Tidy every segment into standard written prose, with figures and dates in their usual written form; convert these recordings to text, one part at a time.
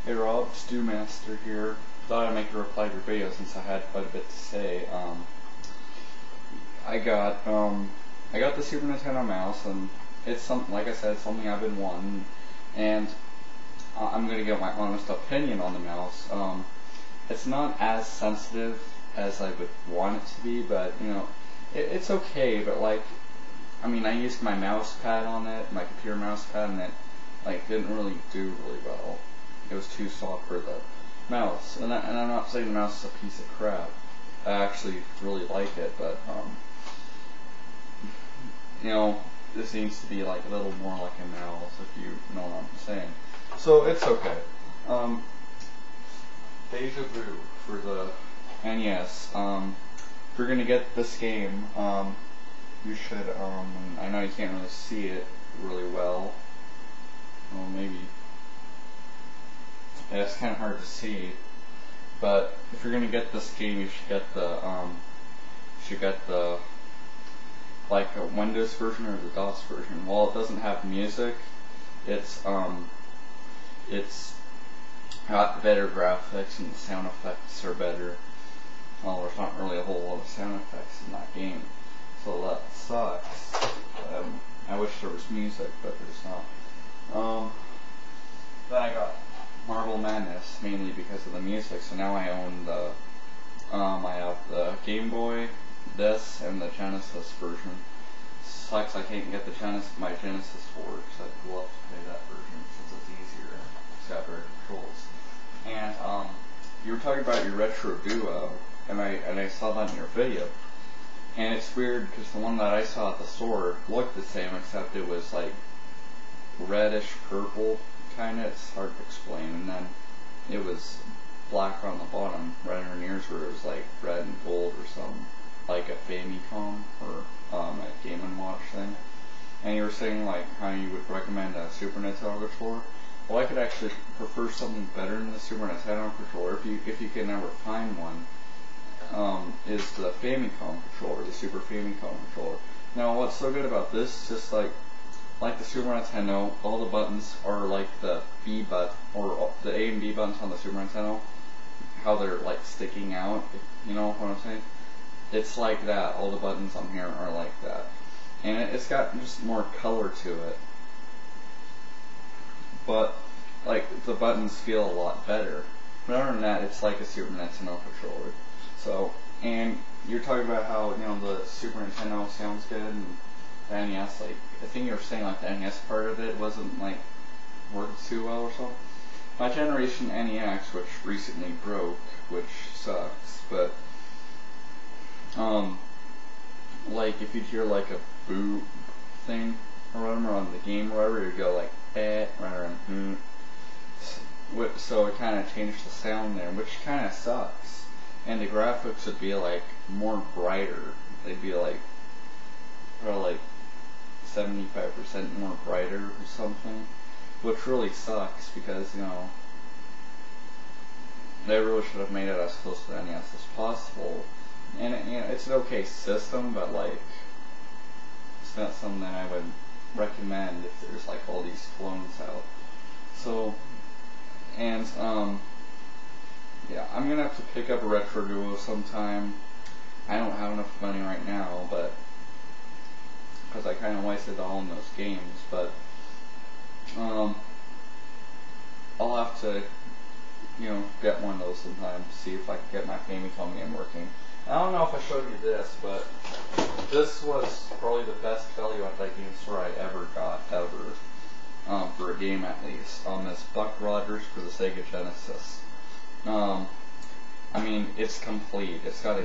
Hey Rob, Stewmaster here. Thought I'd make a reply to your video since I had quite a bit to say. I got the Super Nintendo mouse, and it's something, like I said, something I've been wanting, and I'm gonna get my honest opinion on the mouse. It's not as sensitive as I would want it to be, but you know, it's okay. But like, I mean, I used my mouse pad on it, my computer mouse pad, and it like didn't really do really well. It was too soft for the mouse, and I'm not saying the mouse is a piece of crap. I actually really like it, but you know, this needs to be like a little more like a mouse, if you know what I'm saying. So it's okay. Deja Vu for the NES. If you're gonna get this game, you should. I know you can't really see it really well. Well, maybe. Yeah, it's kind of hard to see, but if you're gonna get this game, you should get the like a Windows version or the DOS version. While it doesn't have music, it's got better graphics and the sound effects are better. Well, there's not really a whole lot of sound effects in that game, so that sucks. I wish there was music, but there's not. Then I got Marble Madness, mainly because of the music, so now I own the, I have the Game Boy, this, and the Genesis version. Sucks I can't get my Genesis for it, because I'd love to play that version, since it's easier, it's got better controls. And, you were talking about your Retro Duo, and I saw that in your video. And it's weird, because the one that I saw at the store looked the same, except it was like reddish purple, kinda, it's hard to explain, and then it was black on the bottom, right underneath where it was like red and gold or something, like a Famicom or a Game & Watch thing. And you were saying like how you would recommend a Super Nintendo controller. Well, I could actually prefer something better than the Super Nintendo controller, if you can ever find one, is the Famicom controller, the Super Famicom controller. Now what's so good about this, just like the Super Nintendo, all the buttons are like the B button, or the A and B buttons on the Super Nintendo, how they're like sticking out, you know what I'm saying? It's like that, all the buttons on here are like that. And it's got just more color to it. But, like, the buttons feel a lot better. But other than that, it's like a Super Nintendo controller. So, and you're talking about how, you know, the Super Nintendo sounds good, and the NES, like, I think you were saying like the NES part of it wasn't like worked too well or something. My generation NEX, which recently broke, which sucks, but like if you'd hear like a boot thing or whatever on the game or whatever, it'd go like rather than so it kind of changed the sound there, which kind of sucks. And the graphics would be like more brighter. They'd be like probably like 75% more brighter or something, which really sucks because, you know, they really should have made it as close to the NES as possible. And you know, it's an okay system, but like, it's not something that I would recommend if there's like all these clones out. So, and yeah, I'm gonna have to pick up a Retro Duo sometime. I don't have enough money right now, but because I kind of wasted all in those games, but I'll have to, you know, get one of those sometime to see if I can get my Famicom game working. I don't know if I showed you this, but this was probably the best value at that game store I ever got, ever, for a game at least. This Buck Rogers for the Sega Genesis. I mean, it's complete. It's got a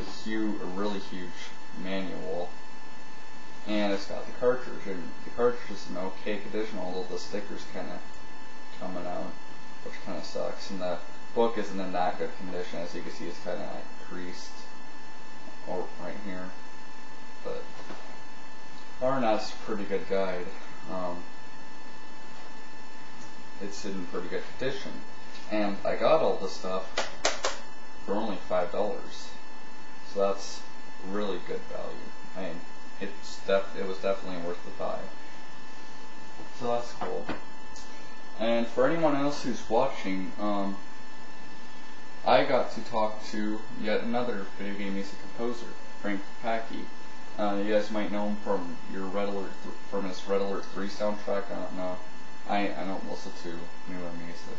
really huge manual. And it's got the cartridge, and the cartridge is in okay condition, although the sticker's kind of coming out, which kind of sucks. And the book isn't in that good condition, as you can see, it's kind of like creased, or right here. But other than that, it's a pretty good guide. It's in pretty good condition, and I got all this stuff for only $5, so that's really good value. I mean, it was definitely worth the buy. So that's cool. And for anyone else who's watching, I got to talk to yet another video game music composer, Frank Packy. You guys might know him from from his Red Alert 3 soundtrack. I don't know. I don't listen to newer music.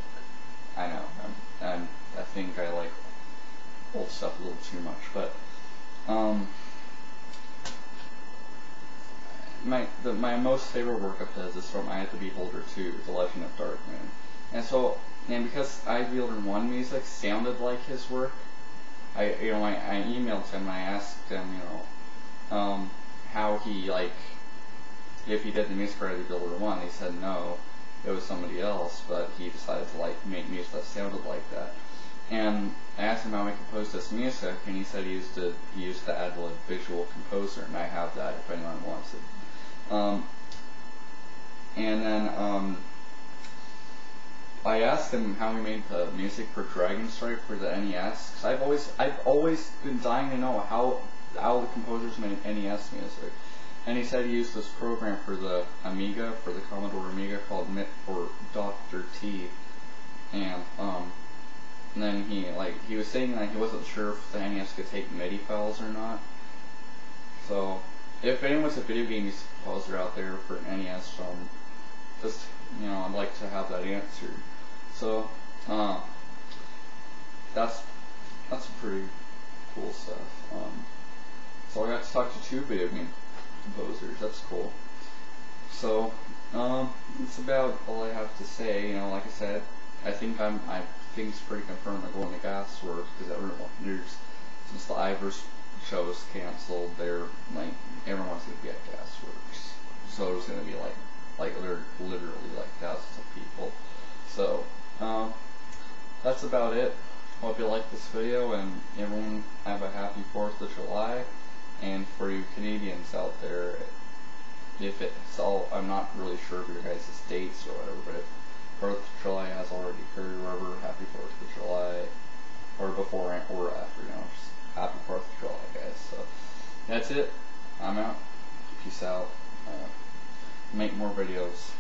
I know. I think I like old stuff a little too much, but my most favorite work of his is from Eye of the Beholder 2, The Legend of Dark Moon. And because Eye of the Beholder 1 music sounded like his work, I emailed him and I asked him, how he, if he did the music for Eye of the Beholder 1. He said no, it was somebody else, but he decided to make music that sounded like that. And I asked him how he composed this music, and he said he used the Adlib Visual Composer, and I have that if anyone wants it. And then I asked him how he made the music for Dragon Strike for the NES, because I've always been dying to know how the composers made NES music. And he said he used this program for the Amiga, for the Commodore Amiga, called Dr. T. And then he was saying that he wasn't sure if the NES could take MIDI files or not. So if anyone's a video game music composer out there for NES, just I'd like to have that answered. So that's pretty cool stuff. So I got to talk to 2 video game composers. That's cool. So it's about all I have to say. Like I said, I think it's pretty confirmed I'm going to Gasworks, because since the Ivers show's canceled, everyone's gonna be at Gasworks. So there's gonna be they're literally thousands of people. So that's about it. Hope you like this video, and everyone have a happy 4th of July. And for you Canadians out there, I'm not really sure of your guys' dates or whatever, but if 4th of July has already occurred, whatever, happy 4th of July, or before or after, just happy 4th of July, guys. So that's it. I'm out. Peace out. Make more videos.